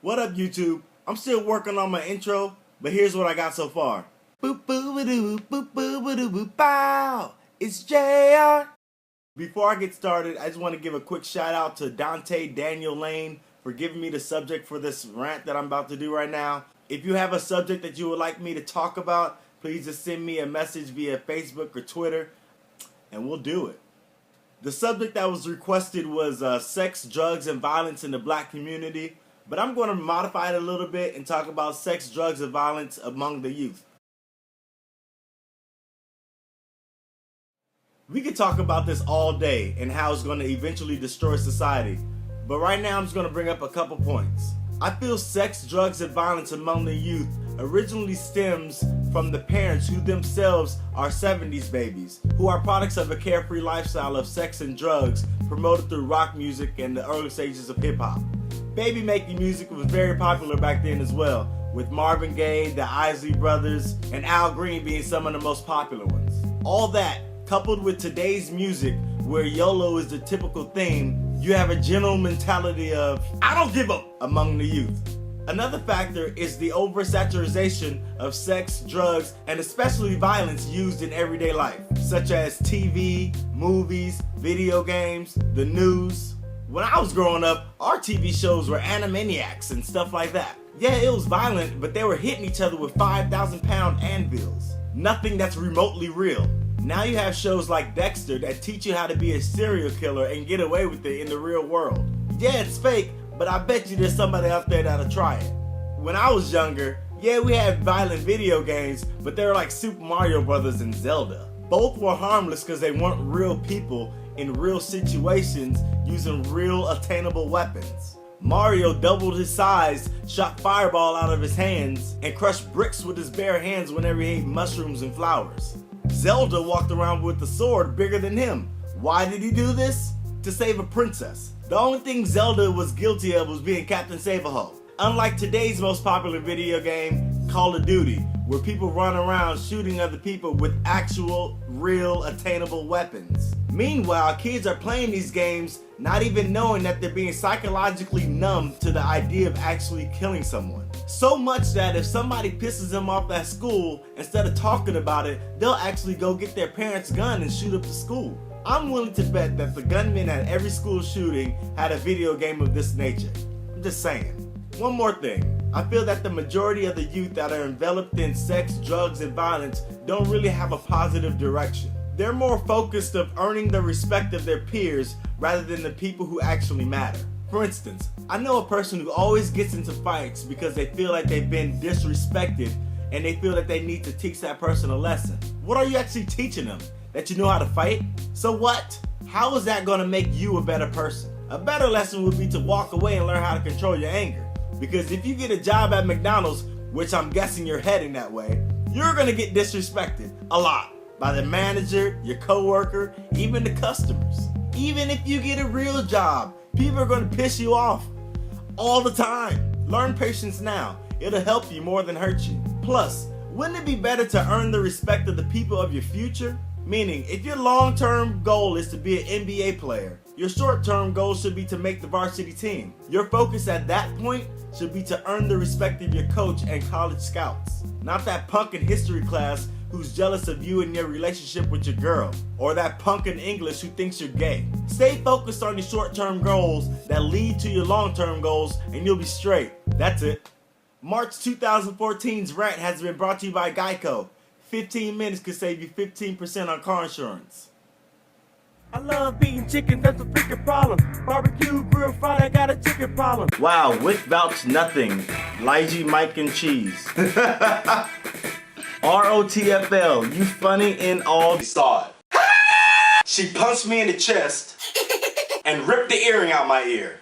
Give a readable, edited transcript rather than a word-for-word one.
What up, YouTube? I'm still working on my intro, but here's what I got so far. Boop boo doo boop boo doo boop bow. It's JR. Before I get started, I just want to give a quick shout out to Dante Daniel Lane for giving me the subject for this rant that I'm about to do right now. If you have a subject that you would like me to talk about, please just send me a message via Facebook or Twitter, and we'll do it. The subject that was requested was sex, drugs, and violence in the black community, but I'm going to modify it a little bit and talk about sex, drugs, and violence among the youth. We could talk about this all day and how it's going to eventually destroy society, but right now I'm just going to bring up a couple points. I feel sex, drugs, and violence among the youth originally stems from the parents who themselves are 70s babies, who are products of a carefree lifestyle of sex and drugs promoted through rock music and the early stages of hip-hop. Baby making music was very popular back then as well, with Marvin Gaye, the Isley Brothers, and Al Green being some of the most popular ones. All that, coupled with today's music, where YOLO is the typical theme, you have a general mentality of, I don't give up, among the youth. Another factor is the oversaturation of sex, drugs, and especially violence used in everyday life, such as TV, movies, video games, the news. When I was growing up, our TV shows were Animaniacs and stuff like that. Yeah, it was violent, but they were hitting each other with 5,000-pound anvils. Nothing that's remotely real. Now you have shows like Dexter that teach you how to be a serial killer and get away with it in the real world. Yeah, it's fake, but I bet you there's somebody out there that'll try it. When I was younger, yeah, we had violent video games, but they were like Super Mario Brothers and Zelda. Both were harmless because they weren't real people in real situations using real attainable weapons. Mario doubled his size, shot fireball out of his hands, and crushed bricks with his bare hands whenever he ate mushrooms and flowers. Zelda walked around with a sword bigger than him. Why did he do this? To save a princess. The only thing Zelda was guilty of was being Captain Save-A-Ho. Unlike today's most popular video game, Call of Duty, where people run around shooting other people with actual, real, attainable weapons. Meanwhile, kids are playing these games not even knowing that they're being psychologically numb to the idea of actually killing someone. So much that if somebody pisses them off at school, instead of talking about it, they'll actually go get their parents' gun and shoot up the school. I'm willing to bet that the gunman at every school shooting had a video game of this nature. I'm just saying. One more thing. I feel that the majority of the youth that are enveloped in sex, drugs, and violence don't really have a positive direction. They're more focused of earning the respect of their peers rather than the people who actually matter. For instance, I know a person who always gets into fights because they feel like they've been disrespected and they feel that they need to teach that person a lesson. What are you actually teaching them? That you know how to fight? So what? How is that going to make you a better person? A better lesson would be to walk away and learn how to control your anger. Because if you get a job at McDonald's, which I'm guessing you're heading that way, you're going to get disrespected a lot. By the manager, your coworker, even the customers. Even if you get a real job, people are going to piss you off all the time. Learn patience now. It'll help you more than hurt you. Plus, wouldn't it be better to earn the respect of the people of your future? Meaning, if your long-term goal is to be an NBA player, your short-term goal should be to make the varsity team. Your focus at that point should be to earn the respect of your coach and college scouts. Not that punk in history class who's jealous of you and your relationship with your girl, or that punk in English who thinks you're gay. Stay focused on your short-term goals that lead to your long-term goals and you'll be straight. That's it. March 2014's Rant has been brought to you by Geico. 15 minutes could save you 15% on car insurance. I love eating chicken, that's a freaking problem. Barbecue, grill, fried, I got a chicken problem. Wow, Wick vouch nothing. Lige, Mike, and cheese. ROTFL, you funny in all. She saw it. She punched me in the chest and ripped the earring out my ear.